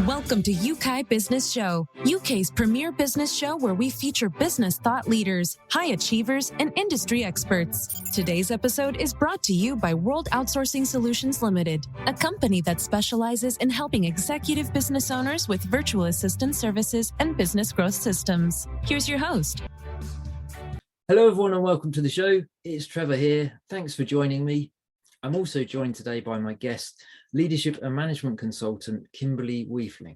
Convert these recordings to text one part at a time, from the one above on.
Welcome to Yeukai Business Show, UK's premier business show where we feature business thought leaders, high achievers, and industry experts. Today's episode is brought to you by World Outsourcing Solutions Limited, a company that specializes in helping executive business owners with virtual assistant services and business growth systems. Here's your host. Hello, everyone, and welcome to the show. It's Trevor here. Thanks for joining me. I'm also joined today by my guest, leadership and management consultant, Kimberly Wiefling.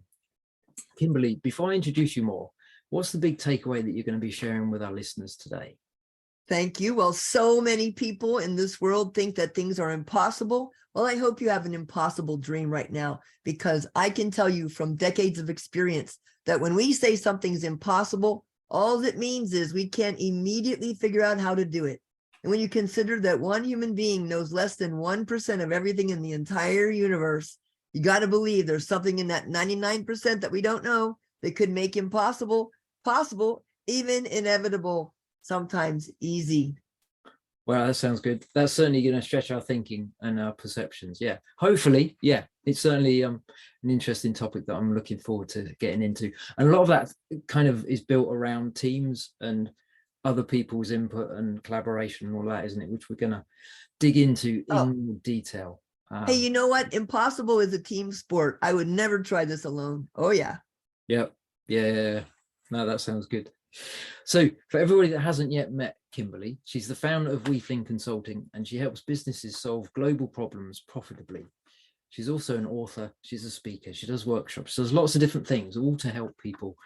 Kimberly, before I introduce you more, what's the big takeaway that you're going to be sharing with our listeners today? Thank you. Well, so many people in this world think that things are impossible. Well, I hope you have an impossible dream right now, because I can tell you from decades of experience that when we say something's impossible, all it means is we can't immediately figure out how to do it. And when you consider that one human being knows less than 1% of everything in the entire universe, you got to believe there's something in that 99% that we don't know that could make impossible possible, even inevitable, sometimes easy. Well, that sounds good. That's certainly going to stretch our thinking and our perceptions. Yeah, hopefully. Yeah, it's certainly an interesting topic that I'm looking forward to getting into. And a lot of that kind of is built around teams and other people's input and collaboration and all that, isn't it? Which we're going to dig into in more detail. Hey, you know what? Impossible is a team sport. I would never try this alone. Oh, yeah. Yep. Yeah. No, that sounds good. So for everybody that hasn't yet met Kimberly, she's the founder of Wiefling Consulting, and she helps businesses solve global problems profitably. She's also an author. She's a speaker. She does workshops. She does lots of different things, all to help people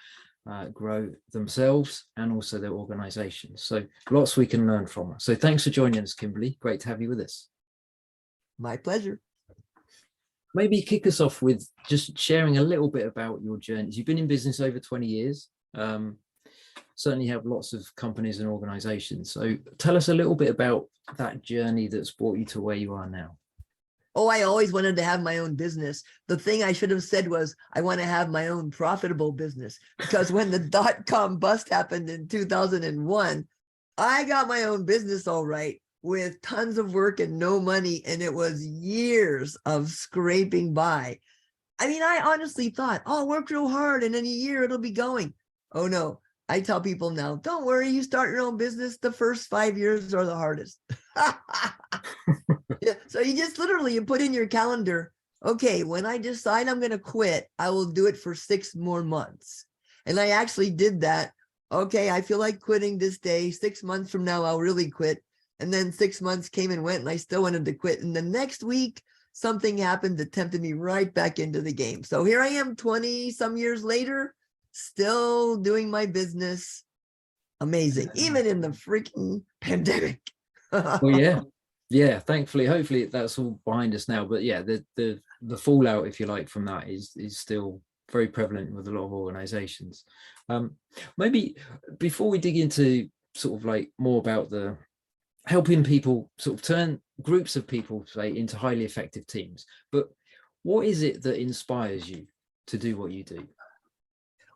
grow themselves and also their organizations. So lots we can learn from her. So thanks for joining us, Kimberly. Great to have you with us. My pleasure. Maybe kick us off with just sharing a little bit about your journey. You've been in business over 20 years. Certainly have lots of companies and organizations. So tell us a little bit about that journey that's brought you to where you are now. Oh, I always wanted to have my own business. The thing I should have said was, I want to have my own profitable business, because when the dot-com bust happened in 2001, I got my own business all right, with tons of work and no money. And it was years of scraping by. I mean, I honestly thought, oh, I'll work real hard and in a year it'll be going. Oh, no. I tell people now, don't worry, you start your own business, the first 5 years are the hardest. Yeah, so you just literally put in your calendar, okay, when I decide I'm going to quit, I will do it for 6 more months. And I actually did that. Okay, I feel like quitting this day. 6 months from now, I'll really quit. And then 6 months came and went, and I still wanted to quit. And the next week, something happened that tempted me right back into the game. So here I am 20 some years later, still doing my business. Amazing, even in the freaking pandemic. Well, yeah, thankfully, hopefully that's all behind us now. But yeah, the fallout, if you like, from that is still very prevalent with a lot of organizations. Maybe before we dig into sort of like more about the helping people sort of turn groups of people, say, into highly effective teams, but what is it that inspires you to do what you do?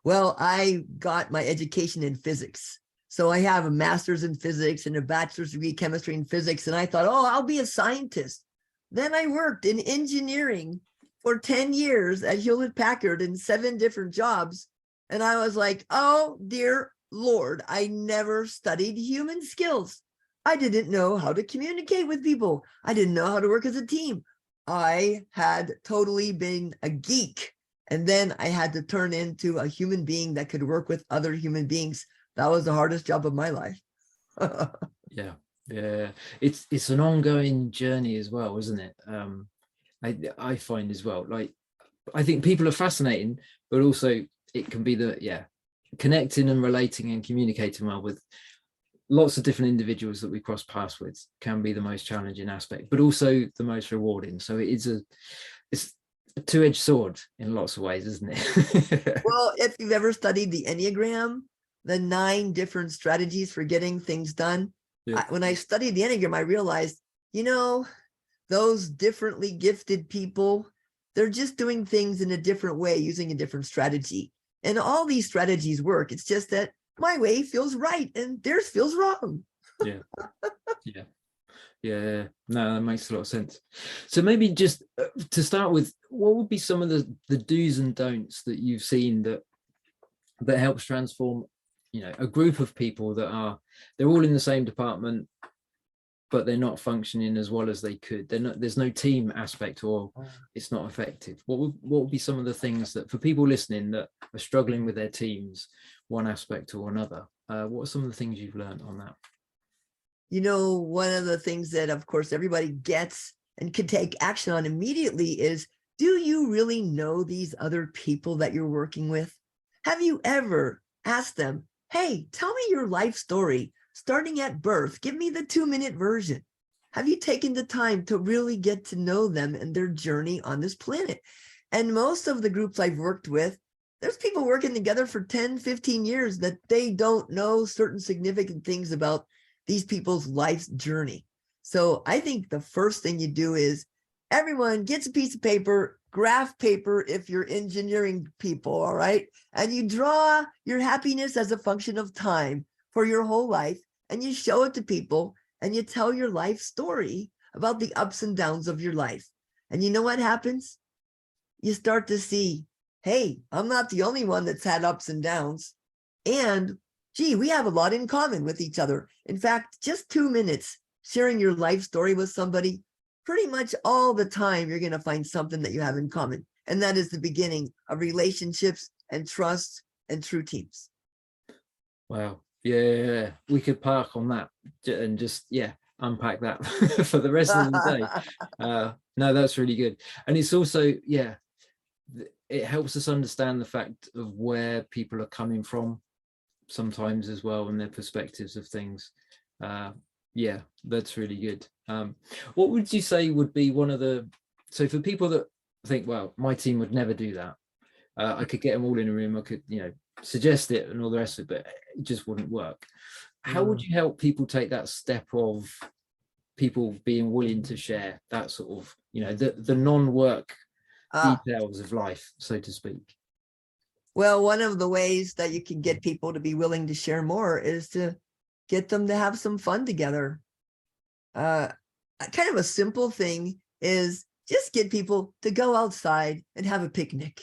Well, I got my education in physics. So I have a master's in physics and a bachelor's degree in chemistry and physics. And I thought, oh, I'll be a scientist. Then I worked in engineering for 10 years at Hewlett Packard in 7 different jobs. And I was like, oh, dear Lord, I never studied human skills. I didn't know how to communicate with people. I didn't know how to work as a team. I had totally been a geek. And then I had to turn into a human being that could work with other human beings. That was the hardest job of my life. Yeah. It's an ongoing journey as well, isn't it? I find as well, like, I think people are fascinating, but also it can be connecting and relating and communicating well with lots of different individuals that we cross paths with can be the most challenging aspect, but also the most rewarding. So it's a two-edged sword in lots of ways, isn't it? Well, if you've ever studied the Enneagram, the 9 different strategies for getting things done. Yeah. When I studied the Enneagram, I realized, those differently gifted people, they're just doing things in a different way, using a different strategy. And all these strategies work. It's just that my way feels right and theirs feels wrong. Yeah. Yeah, no, that makes a lot of sense. So maybe just to start with, what would be some of the do's and don'ts that you've seen that helps transform, a group of people they're all in the same department, but they're not functioning as well as they could. There's no team aspect, or it's not effective. What would be some of the things that, for people listening that are struggling with their teams, one aspect or another? What are some of the things you've learned on that? One of the things that, of course, everybody gets and can take action on immediately is, do you really know these other people that you're working with? Have you ever asked them, hey, tell me your life story, starting at birth? Give me the 2-minute version. Have you taken the time to really get to know them and their journey on this planet? And most of the groups I've worked with, there's people working together for 10, 15 years that they don't know certain significant things about these people's life's journey. So I think the first thing you do is everyone gets a piece of paper, graph paper if you're engineering people, all right? And you draw your happiness as a function of time for your whole life, and you show it to people, and you tell your life story about the ups and downs of your life. And you know what happens? You start to see, hey, I'm not the only one that's had ups and downs. And gee, we have a lot in common with each other. In fact, just 2 minutes sharing your life story with somebody, pretty much all the time, you're going to find something that you have in common. And that is the beginning of relationships and trust and true teams. Wow. Yeah. We could park on that and just, unpack that for the rest of the day. No, that's really good. And it's also, it helps us understand the fact of where people are coming from sometimes as well, and their perspectives of things. That's really good. What would you say would be so for people that think, well, my team would never do that, I could get them all in a room, I could suggest it and all the rest of it, but it just wouldn't work. How would you help people take that step of people being willing to share that sort of the non-work details of life, so to speak? Well, one of the ways that you can get people to be willing to share more is to get them to have some fun together. Kind of a simple thing is just get people to go outside and have a picnic.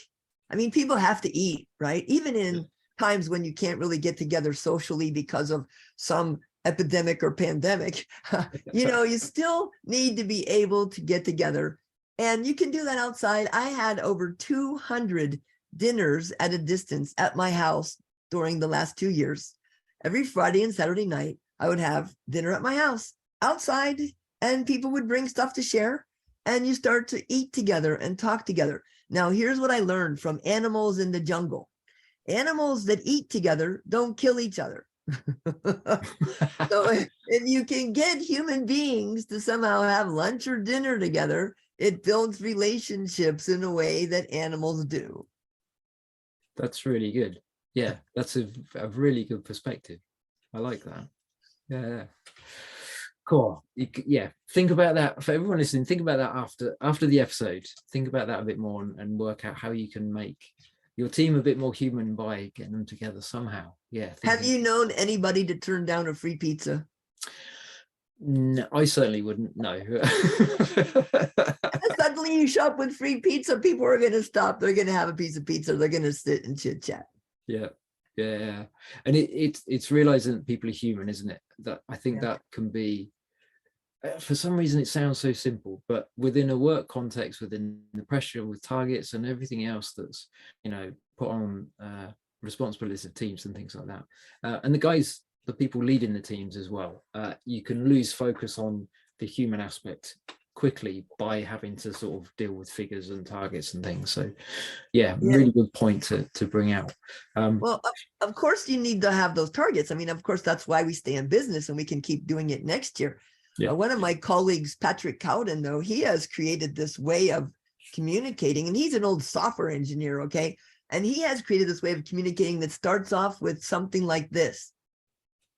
I mean, people have to eat, right? Even in times when you can't really get together socially because of some epidemic or pandemic, you still need to be able to get together. And you can do that outside. I had over 200 dinners at a distance at my house during the last 2 years. Every Friday and Saturday night, I would have dinner at my house outside, and people would bring stuff to share, and you start to eat together and talk together. Now, here's what I learned from animals in the jungle. Animals that eat together don't kill each other. So if you can get human beings to somehow have lunch or dinner together, it builds relationships in a way that animals do. That's really good. Yeah, that's a really good perspective. I like that. Yeah. Cool. Think about that for everyone listening. Think about that after the episode. Think about that a bit more and work out how you can make your team a bit more human by getting them together somehow. Yeah. Have you known anybody to turn down a free pizza? No, I certainly wouldn't. No. Suddenly you shop with free pizza, people are going to stop. They're going to have a piece of pizza. They're going to sit and chit chat. Yeah. And it's realizing that people are human, isn't it? That I think that can be, for some reason it sounds so simple, but within a work context, within the pressure with targets and everything else that's put on responsibilities of teams and things like that, and the people leading the teams as well, you can lose focus on the human aspect quickly by having to sort of deal with figures and targets and things. So really good point to bring out. Well, of course you need to have those targets. I mean, of course, that's why we stay in business and we can keep doing it next year. One of my colleagues, Patrick Cowden, though, he has created this way of communicating, and he's an old software engineer, okay? And he has created this way of communicating that starts off with something like this.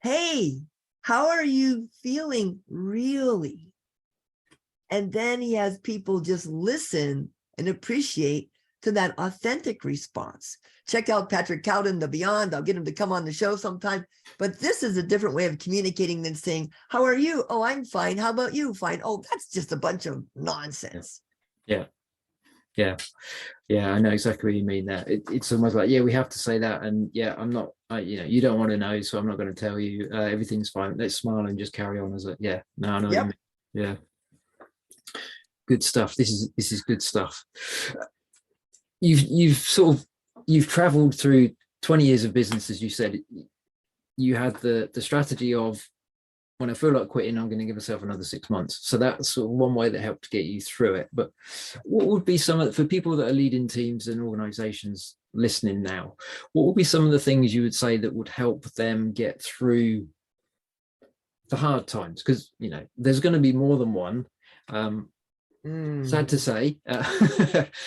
Hey, how are you feeling really? And then he has people just listen and appreciate to that authentic response. Check out Patrick Cowden, The Beyond. I'll get him to come on the show sometime. But this is a different way of communicating than saying, how are you? Oh, I'm fine. How about you? Fine. Oh, that's just a bunch of nonsense. Yeah. I know exactly what you mean there. It's almost like, yeah, we have to say that. And yeah, I'm not, you don't want to know, so I'm not going to tell you. Everything's fine. Let's smile and just carry on as a, yeah. No, I know what you mean. Yeah. Good stuff. This is good stuff. You've traveled through 20 years of business, as you said. You had the strategy of, when I feel like quitting, I'm going to give myself another 6 months. So that's sort of one way that helped get you through it. But what would be for people that are leading teams and organizations listening now, what would be some of the things you would say that would help them get through the hard times? Because, there's going to be more than one. Sad to say,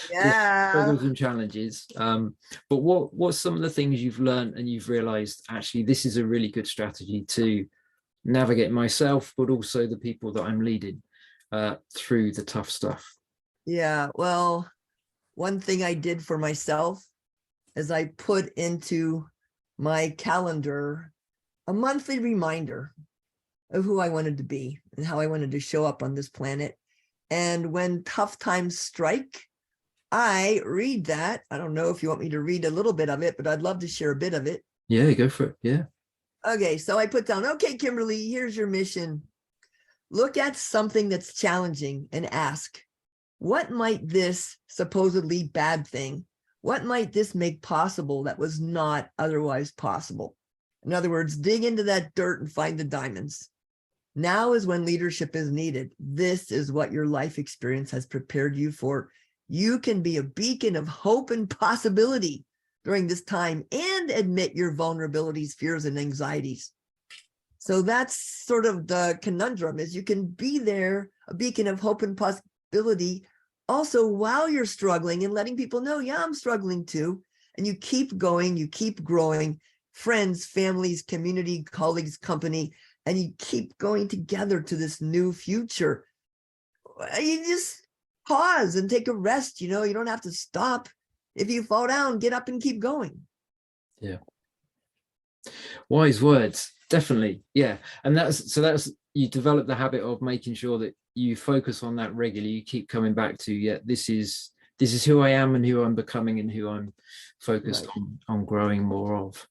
struggles and challenges. But what's some of the things you've learned and you've realized, actually, this is a really good strategy to navigate myself, but also the people that I'm leading through the tough stuff? Yeah, well, one thing I did for myself is I put into my calendar a monthly reminder of who I wanted to be and how I wanted to show up on this planet. And when tough times strike, I read that. I don't know if you want me to read a little bit of it, but I'd love to share a bit of it. Yeah, go for it. Yeah. Okay, so I put down, okay, Kimberly, here's your mission. Look at something that's challenging and ask, what might this supposedly bad thing, what might this make possible that was not otherwise possible? In other words, dig into that dirt and find the diamonds. Now is when leadership is needed. This is what your life experience has prepared you for. You can be a beacon of hope and possibility during this time and admit your vulnerabilities, fears, and anxieties. So that's sort of the conundrum, is you can be there, a beacon of hope and possibility, also while you're struggling and letting people know, yeah, I'm struggling too. And you keep going, you keep growing, friends, families, community, colleagues, company, and you keep going together to this new future. You just pause and take a rest. You don't have to stop. If you fall down, get up and keep going. Yeah. Wise words, definitely. Yeah. And that's you develop the habit of making sure that you focus on that regularly. You keep coming back to, yeah, this is who I am and who I'm becoming and who I'm focused on growing more of.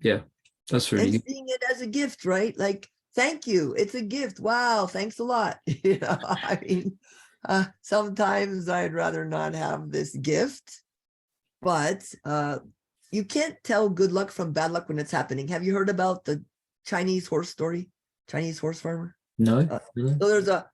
Yeah, that's really and good. Seeing it as a gift, right? Like, thank you. It's a gift. Wow. Thanks a lot. I mean, sometimes I'd rather not have this gift, but you can't tell good luck from bad luck when it's happening. Have you heard about the Chinese horse story? Chinese horse farmer? No. So there's a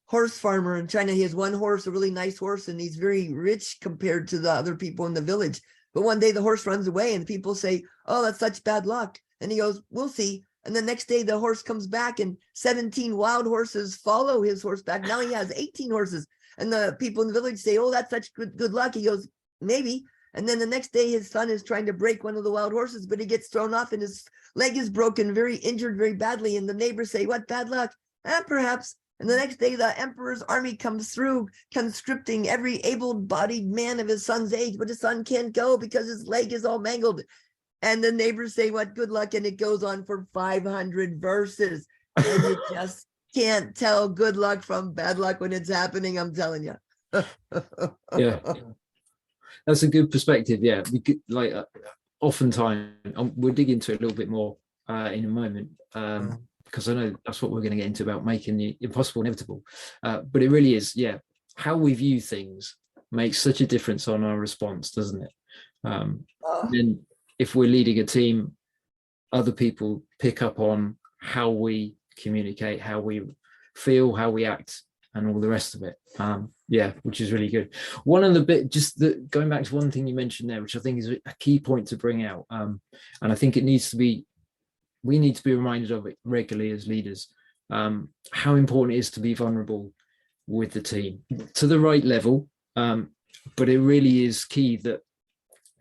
horse farmer in China. He has one horse, a really nice horse, and he's very rich compared to the other people in the village. But one day the horse runs away and people say, oh, that's such bad luck. And he goes, we'll see. And the next day the horse comes back and 17 wild horses follow his horse back. Now he has 18 horses. And the people in the village say, oh, that's such good luck. He goes, maybe. And then the next day his son is trying to break one of the wild horses, but he gets thrown off and his leg is broken, very injured, very badly. And the neighbors say, what bad luck? Perhaps. And the next day the emperor's army comes through, conscripting every able-bodied man of his son's age, but his son can't go because his leg is all mangled. And the neighbors say, what good luck? And it goes on for 500 verses. And you just can't tell good luck from bad luck when it's happening, I'm telling you. Yeah, that's a good perspective. Yeah, we could, like, oftentimes we'll dig into it a little bit more in a moment, because I know that's what we're going to get into about making the impossible inevitable. But it really is, yeah, how we view things makes such a difference on our response, doesn't it? Then if we're leading a team, other people pick up on how we communicate, how we feel, how we act, and all the rest of it. Yeah, which is really good. One of the going back to one thing you mentioned there, which I think is a key point to bring out, and I think we need to be reminded of it regularly as leaders, how important it is to be vulnerable with the team to the right level. But it really is key that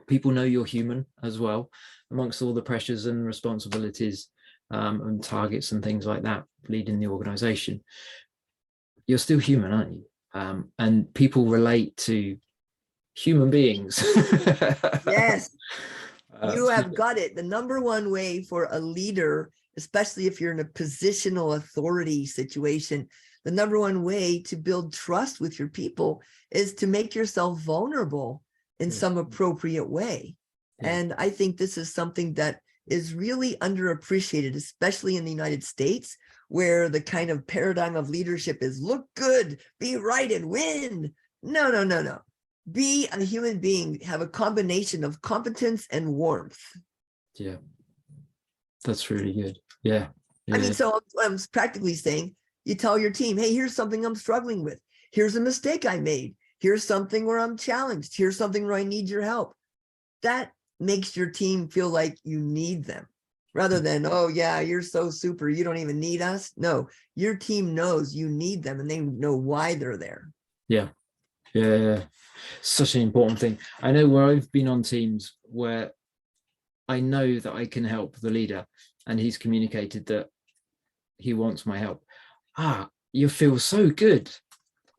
people know you're human as well, amongst all the pressures and responsibilities and targets and things like that, leading the organization. You're still human, aren't you? And people relate to human beings. Yes, you Yeah. have got it. The number one way for a leader, especially if you're in a positional authority situation, the number one way to build trust with your people is to make yourself vulnerable in Yeah. some appropriate way. Yeah. And I think this is something that is really underappreciated, especially in the United States, where the kind of paradigm of leadership is look good, be right, and win. No, no, no, no. Be a human being, have a combination of competence and warmth. Yeah, that's really good. Yeah. I mean, Yeah. so I'm practically saying, you tell your team, hey, here's something I'm struggling with. Here's a mistake I made. Here's something where I'm challenged. Here's something where I need your help. That makes your team feel like you need them rather than, oh yeah, you're so super, you don't even need us. No, your team knows you need them and they know why they're there. Yeah. Yeah. Such an important thing. I know where I've been on teams where I know that I can help the leader and he's communicated that he wants my help. You feel so good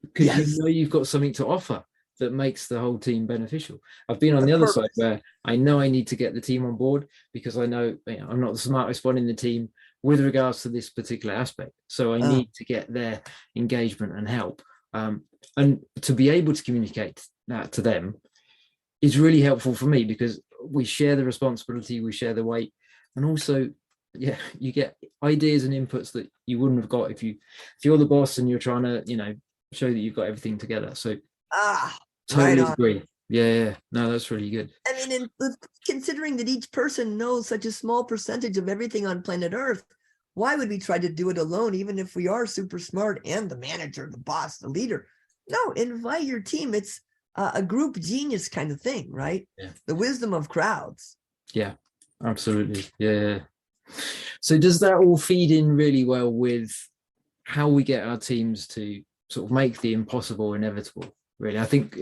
because Yes. you know you've got something to offer that makes the whole team beneficial. I've been on The the other purpose. side where I know I need to get the team on board because I know, I'm not the smartest one in the team with regards to this particular aspect. So I need to get their engagement and help. And to be able to communicate that to them is really helpful for me because we share the responsibility, we share the weight, and also, yeah, you get ideas and inputs that you wouldn't have got if you're the boss and you're trying to, show that you've got everything together. So totally right on. agree. Yeah, no, that's really good. I mean, considering that each person knows such a small percentage of everything on planet Earth, why would we try to do it alone, even if we are super smart and the manager, the boss, the leader? No, invite your team. It's a group genius kind of thing, right? Yeah. The wisdom of crowds. Yeah, absolutely. Yeah. So does that all feed in really well with how we get our teams to sort of make the impossible inevitable? Really, I think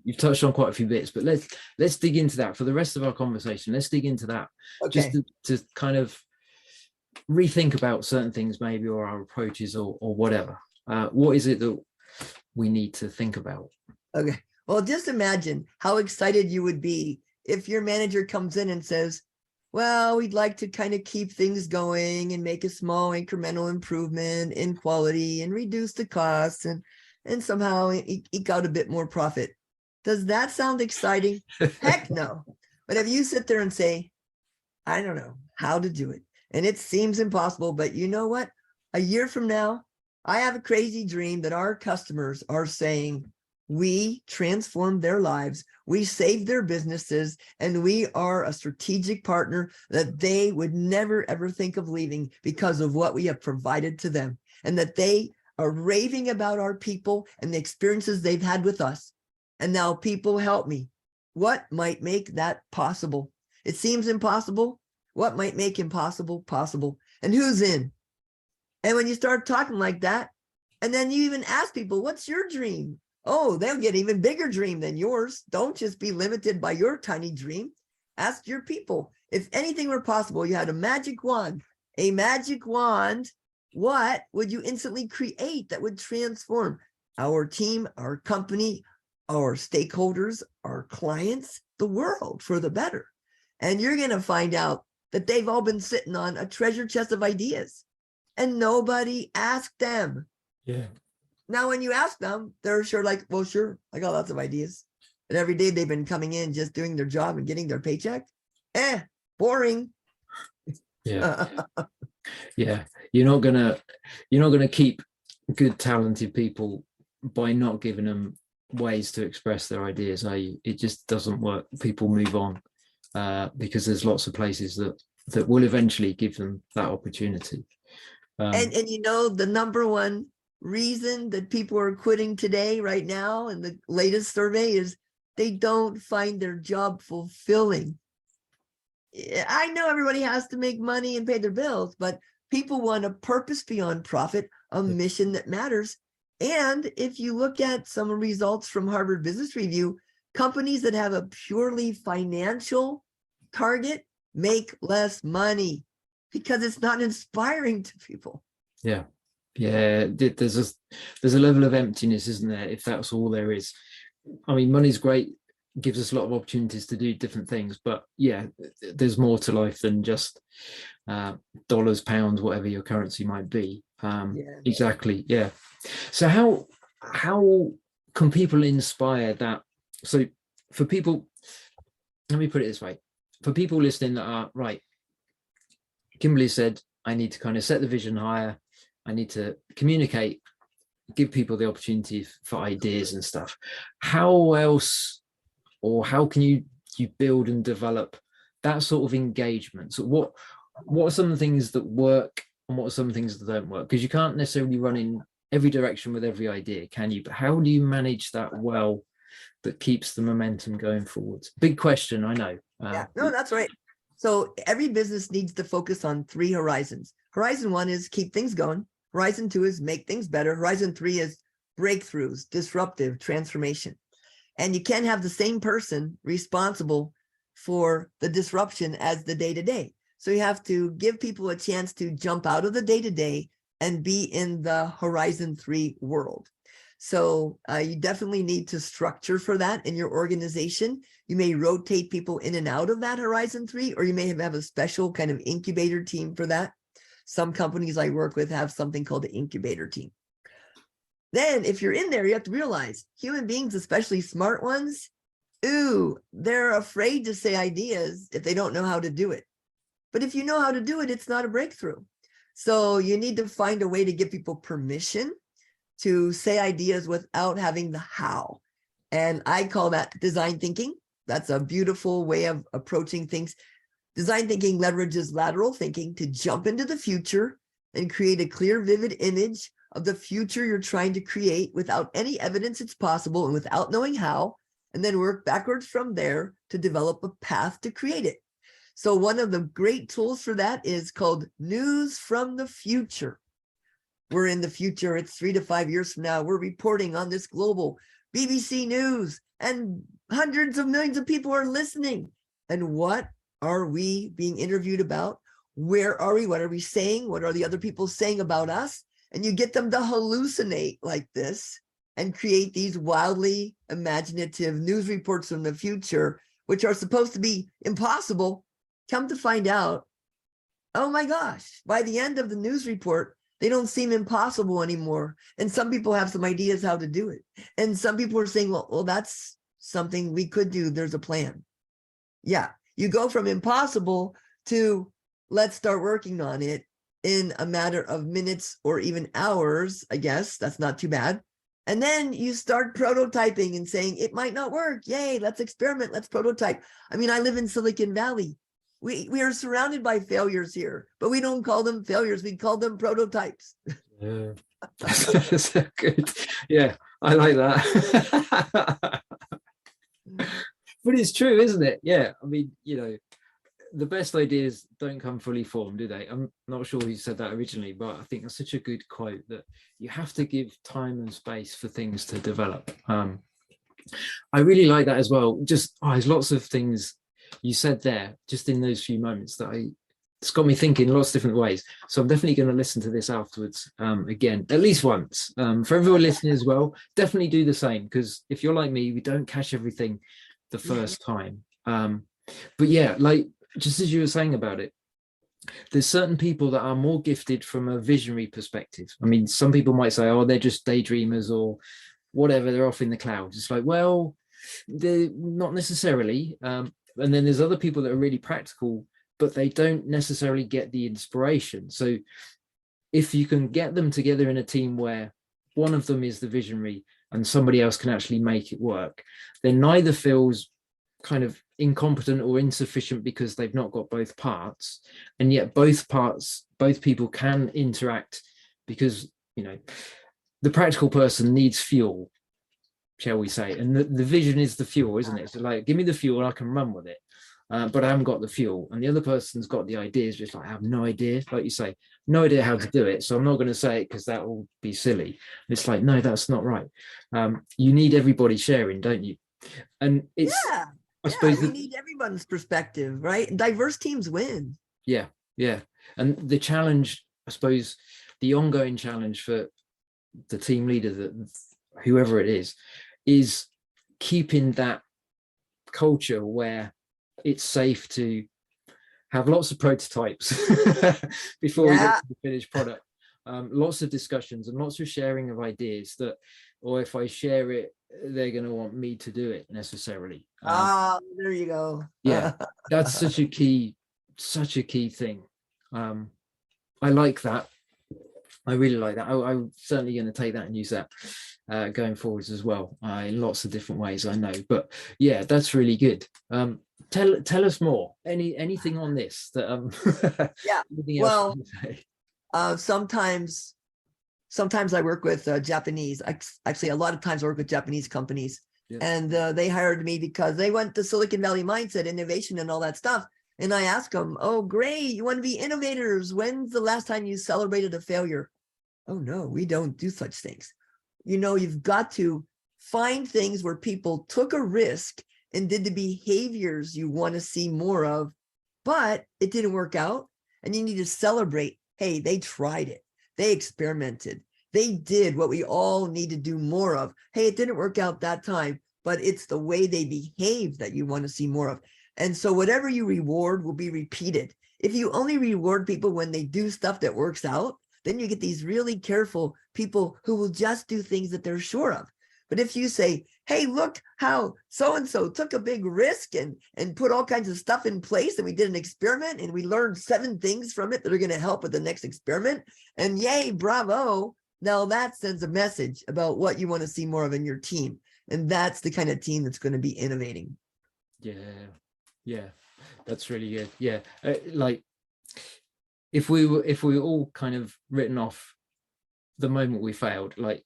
you've touched on quite a few bits, but let's dig into that for the rest of our conversation. Let's dig into that, Okay. just to kind of rethink about certain things, maybe, or our approaches, or whatever. What is it that we need to think about? Okay. Well, just imagine how excited you would be if your manager comes in and says, well, we'd like to kind of keep things going and make a small incremental improvement in quality and reduce the costs and somehow eke out a bit more profit. Does that sound exciting? Heck no. But if you sit there and say, I don't know how to do it, and it seems impossible, but you know what? A year from now, I have a crazy dream that our customers are saying, we transformed their lives, we saved their businesses, and we are a strategic partner that they would never, ever think of leaving because of what we have provided to them, and that they are raving about our people and the experiences they've had with us. And now people help me. What might make that possible? It seems impossible. What might make impossible possible? And who's in? And when you start talking like that, and then you even ask people, what's your dream? Oh, they'll get even bigger dream than yours. Don't just be limited by your tiny dream. Ask your people. If anything were possible, you had a magic wand, what would you instantly create that would transform our team, our company, our stakeholders, our clients, the world for the better? And you're going to find out that they've all been sitting on a treasure chest of ideas and nobody asked them. Yeah. Now, when you ask them, they're sure like, well, sure, I got lots of ideas. And every day they've been coming in, just doing their job and getting their paycheck. Boring. Yeah. Yeah. You're not gonna keep good, talented people by not giving them ways to express their ideas, are you? It just doesn't work. People move on because there's lots of places that will eventually give them that opportunity. And you know, the number one reason that people are quitting today, right now, in the latest survey is they don't find their job fulfilling. I know everybody has to make money and pay their bills, but people want a purpose beyond profit, a mission that matters. And if you look at some results from Harvard Business Review, companies that have a purely financial target make less money because it's not inspiring to people. Yeah. There's a level of emptiness, isn't there, if that's all there is? I mean, money's great gives us a lot of opportunities to do different things. But yeah, there's more to life than just dollars, pounds, whatever your currency might be. Exactly. Yeah. So how can people inspire that? So for people, let me put it this way, for people listening that are right, Kimberly said, I need to kind of set the vision higher. I need to communicate, give people the opportunity for ideas and stuff. How else, or how can you build and develop that sort of engagement? So what are some of the things that work and what are some things that don't work? Because you can't necessarily run in every direction with every idea, can you? But how do you manage that well, that keeps the momentum going forwards? Big question, I know. Yeah, no, that's right. So every business needs to focus on 3 horizons. Horizon 1 is keep things going. Horizon 2 is make things better. Horizon 3 is breakthroughs, disruptive transformation. And you can't have the same person responsible for the disruption as the day-to-day. So you have to give people a chance to jump out of the day-to-day and be in the Horizon 3 world. So you definitely need to structure for that in your organization. You may rotate people in and out of that Horizon 3, or you may have a special kind of incubator team for that. Some companies I work with have something called the incubator team. Then if you're in there, you have to realize human beings, especially smart ones, they're afraid to say ideas if they don't know how to do it. But if you know how to do it, it's not a breakthrough. So you need to find a way to give people permission to say ideas without having the how. And I call that design thinking. That's a beautiful way of approaching things. Design thinking leverages lateral thinking to jump into the future and create a clear, vivid image of the future you're trying to create without any evidence it's possible and without knowing how, and then work backwards from there to develop a path to create it. So one of the great tools for that is called News from the Future. We're in the future. It's 3 to 5 years from now. We're reporting on this global BBC News and hundreds of millions of people are listening. And what are we being interviewed about? Where are we? What are we saying? What are the other people saying about us? And you get them to hallucinate like this and create these wildly imaginative news reports from the future, which are supposed to be impossible. Come to find out, oh my gosh, by the end of the news report, they don't seem impossible anymore. And some people have some ideas how to do it. And some people are saying, well, that's something we could do. There's a plan. Yeah, you go from impossible to let's start working on it in a matter of minutes or even hours, I guess. That's not too bad. And then you start prototyping and saying, it might not work. Yay, let's experiment. Let's prototype. I mean, I live in Silicon Valley. We are surrounded by failures here, but we don't call them failures. We call them prototypes. Yeah, that's so good. Yeah, I like that. But it's true, isn't it? Yeah, I mean, the best ideas don't come fully formed, do they? I'm not sure who said that originally, but I think that's such a good quote, that you have to give time and space for things to develop. I really like that as well. Just there's lots of things you said there just in those few moments that it's got me thinking lots of different ways. So I'm definitely going to listen to this afterwards again, at least once. For everyone listening as well, definitely do the same, because if you're like me, we don't catch everything the first time. But yeah, like just as you were saying about it, there's certain people that are more gifted from a visionary perspective. I mean, some people might say, oh, they're just daydreamers or whatever, they're off in the clouds. It's like, well, they're not necessarily. And then there's other people that are really practical, but they don't necessarily get the inspiration. So if you can get them together in a team where one of them is the visionary and somebody else can actually make it work, then neither feels kind of incompetent or insufficient because they've not got both parts. And yet both people can interact, because, the practical person needs fuel, shall we say, and the vision is the fuel, isn't it? So like, give me the fuel, I can run with it, but I haven't got the fuel. And the other person's got the ideas, just like, I have no idea, like you say, no idea how to do it, so I'm not going to say it because that will be silly. It's like, no, that's not right. You need everybody sharing, don't you? And it's I suppose we need everyone's perspective, right? Diverse teams win. Yeah. And the challenge, I suppose, the ongoing challenge for the team leader, that whoever it is keeping that culture where it's safe to have lots of prototypes before we get to the finished product. Lots of discussions and lots of sharing of ideas that, or if I share it, they're going to want me to do it necessarily. There you go. Yeah, that's such a key thing. I like that. I really like that. I'm certainly going to take that and use that going forwards as well, in lots of different ways, I know. But yeah, that's really good. Tell us more. Anything on this that yeah. Well, sometimes I work with Japanese. Actually, a lot of times I work with Japanese companies, and they hired me because they went to Silicon Valley mindset, innovation, and all that stuff. And I ask them, "Oh, great! You want to be innovators? When's the last time you celebrated a failure?" "Oh no, we don't do such things." You've got to find things where people took a risk and did the behaviors you want to see more of, but it didn't work out. And you need to celebrate, hey, they tried it. They experimented. They did what we all need to do more of. Hey, it didn't work out that time, but it's the way they behave that you want to see more of. And so whatever you reward will be repeated. If you only reward people when they do stuff that works out, then you get these really careful people who will just do things that they're sure of. But if you say, hey, look how so-and-so took a big risk and put all kinds of stuff in place, and we did an experiment and we learned 7 things from it that are going to help with the next experiment, and yay, bravo. Now that sends a message about what you want to see more of in your team. And that's the kind of team that's going to be innovating. Yeah, that's really good. Yeah, like if we were all kind of written off the moment we failed, like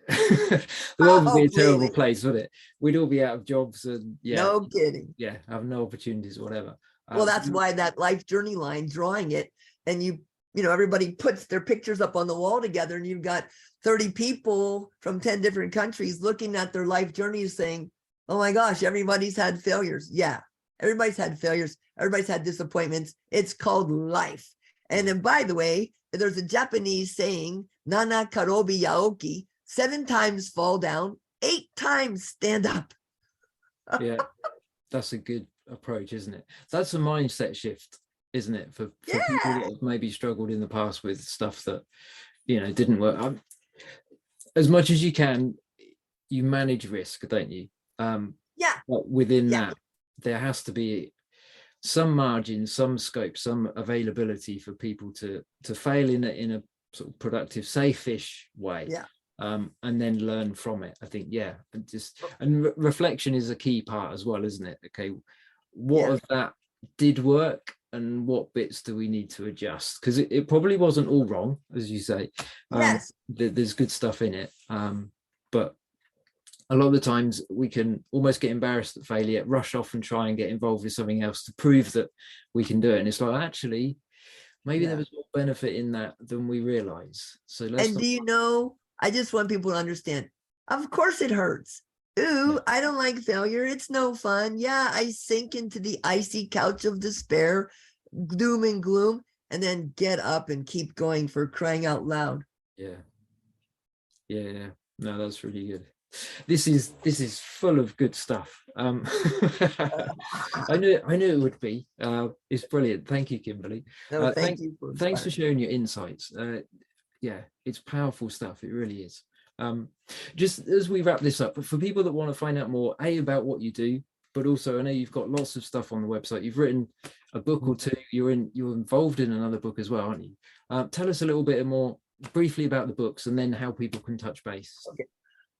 the world would be a terrible place, wouldn't it? We'd all be out of jobs and no kidding. Yeah, have no opportunities, whatever. Well, that's why that life journey line, drawing it, and everybody puts their pictures up on the wall together, and you've got 30 people from 10 different countries looking at their life journeys saying, oh my gosh, everybody's had failures. Yeah, everybody's had failures. Everybody's had disappointments. It's called life. And then, by the way, there's a Japanese saying, Nana karobi yaoki, 7 times fall down, 8 times stand up. Yeah, that's a good approach, isn't it? That's a mindset shift, isn't it? For people that have maybe struggled in the past with stuff that, didn't work. As much as you can, you manage risk, don't you? But within that, there has to be some margin, some scope, some availability for people to fail in a sort of productive, safe-ish way. And then learn from it. I think, and reflection is a key part as well, isn't it? Okay, what of that did work and what bits do we need to adjust? Because it probably wasn't all wrong, as you say. There's good stuff in it, but a lot of the times we can almost get embarrassed at failure, rush off and try and get involved with something else to prove that we can do it. And it's like, actually, maybe there was more benefit in that than we realize. So let's. And I just want people to understand, of course it hurts. Ooh, I don't like failure. It's no fun. Yeah, I sink into the icy couch of despair, doom and gloom, and then get up and keep going, for crying out loud. Yeah. No, that's really good. This is full of good stuff. I knew it would be. It's brilliant. Thank you, Kimberly. No, thank you. Thanks for sharing your insights. It's powerful stuff. It really is. Just as we wrap this up, for people that want to find out more, about what you do, but also I know you've got lots of stuff on the website. You've written a book or two. You're involved in another book as well, aren't you? Tell us a little bit more briefly about the books, and then how people can touch base. Okay.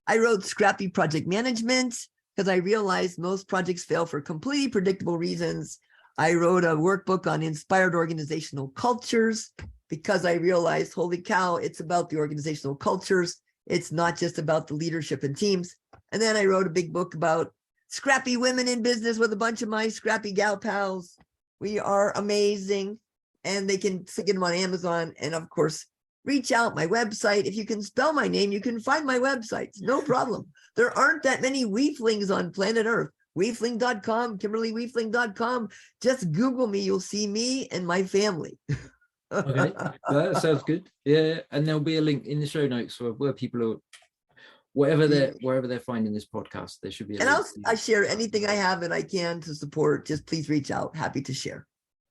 I wrote Scrappy Project Management because I realized most projects fail for completely predictable reasons. I wrote a workbook on inspired organizational cultures because I realized, holy cow, it's about the organizational cultures. It's not just about the leadership and teams. And then I wrote a big book about scrappy women in business with a bunch of my scrappy gal pals. We are amazing. And they can get them on Amazon. And of course, reach out. My website. If you can spell my name, you can find my website. No problem. There aren't that many Wieflings on planet Earth. Wiefling.com, KimberlyWiefling.com. Just Google me. You'll see me and my family. Okay, that sounds good. Yeah, and there'll be a link in the show notes where people wherever they're finding this podcast, there should be a and link. I share anything I have and I can to support. Just please reach out. Happy to share.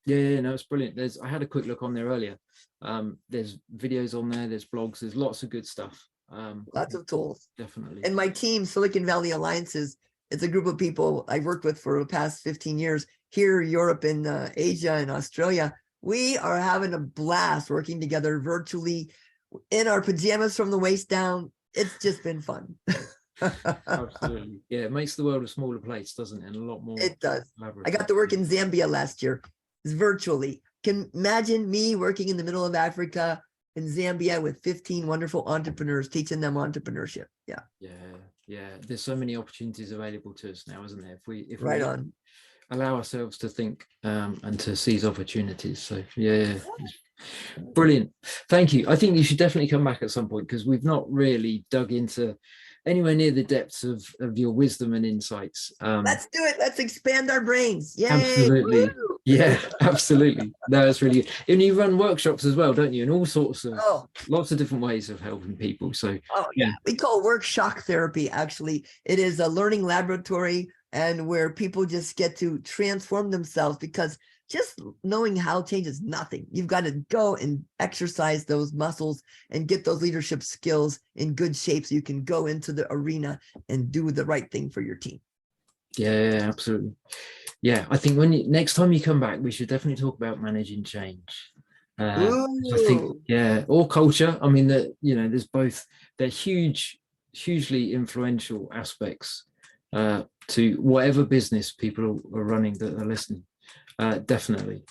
Yeah, no, it's brilliant. I had a quick look on there earlier. There's videos on there, there's blogs, there's lots of good stuff. Lots of tools. Definitely. And my team, Silicon Valley Alliances, it's a group of people I've worked with for the past 15 years here, Europe, and Asia and Australia. We are having a blast working together virtually in our pajamas from the waist down. It's just been fun. Absolutely. Yeah, it makes the world a smaller place, doesn't it? And a lot more. It does. I got to work in Zambia last year. It's virtually. Can imagine me working in the middle of Africa in Zambia with 15 wonderful entrepreneurs, teaching them entrepreneurship. Yeah. Yeah. There's so many opportunities available to us now, isn't there? If we allow ourselves to think and to seize opportunities. So yeah. Brilliant. Thank you. I think you should definitely come back at some point, because we've not really dug into anywhere near the depths of your wisdom and insights. Let's do it. Let's expand our brains. Yay. Absolutely. Woo. Yeah, absolutely. No, that's really good. And you run workshops as well, don't you? And all sorts of lots of different ways of helping people. So yeah, we call work shock therapy. Actually, it is a learning laboratory, and where people just get to transform themselves, because just knowing how changes nothing. You've got to go and exercise those muscles and get those leadership skills in good shape so you can go into the arena and do the right thing for your team. Yeah, absolutely. Yeah, I think next time you come back, we should definitely talk about managing change. I think, or culture. I mean, there's both. They're hugely influential aspects to whatever business people are running that are listening. Definitely.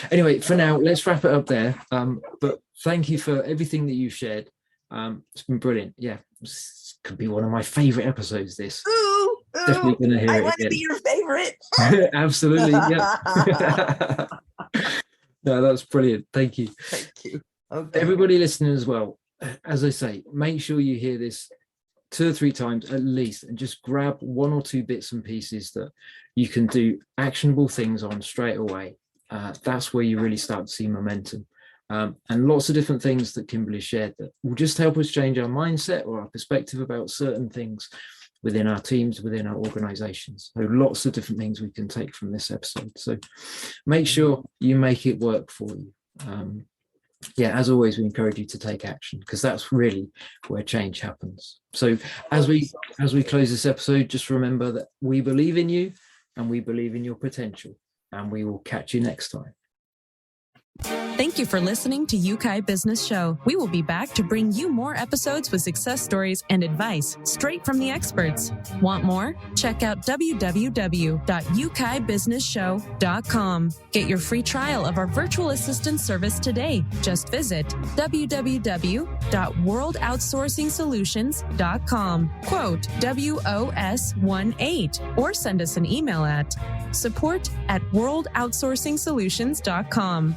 Anyway, for now, let's wrap it up there. But thank you for everything that you've shared. It's been brilliant. Yeah, this could be one of my favorite episodes. This. Definitely gonna hear it. I want to be your favorite. Absolutely. Yeah. No, that's brilliant. Thank you. Thank you. Okay. Everybody listening as well, as I say, make sure you hear this 2 or 3 times at least, and just grab 1 or 2 bits and pieces that you can do actionable things on straight away. That's where you really start to see momentum. And lots of different things that Kimberly shared that will just help us change our mindset or our perspective about certain things within our teams, within our organizations. So lots of different things we can take from this episode. So make sure you make it work for you. As always, we encourage you to take action, because that's really where change happens. So as we close this episode, just remember that we believe in you and we believe in your potential, and we will catch you next time. Thank you for listening to Yeukai Business Show. We will be back to bring you more episodes with success stories and advice straight from the experts. Want more? Check out www.yeukaibusinessshow.com. Get your free trial of our virtual assistant service today. Just visit www.worldoutsourcingsolutions.com. Quote WOS18, or send us an email at support@worldoutsourcingsolutions.com.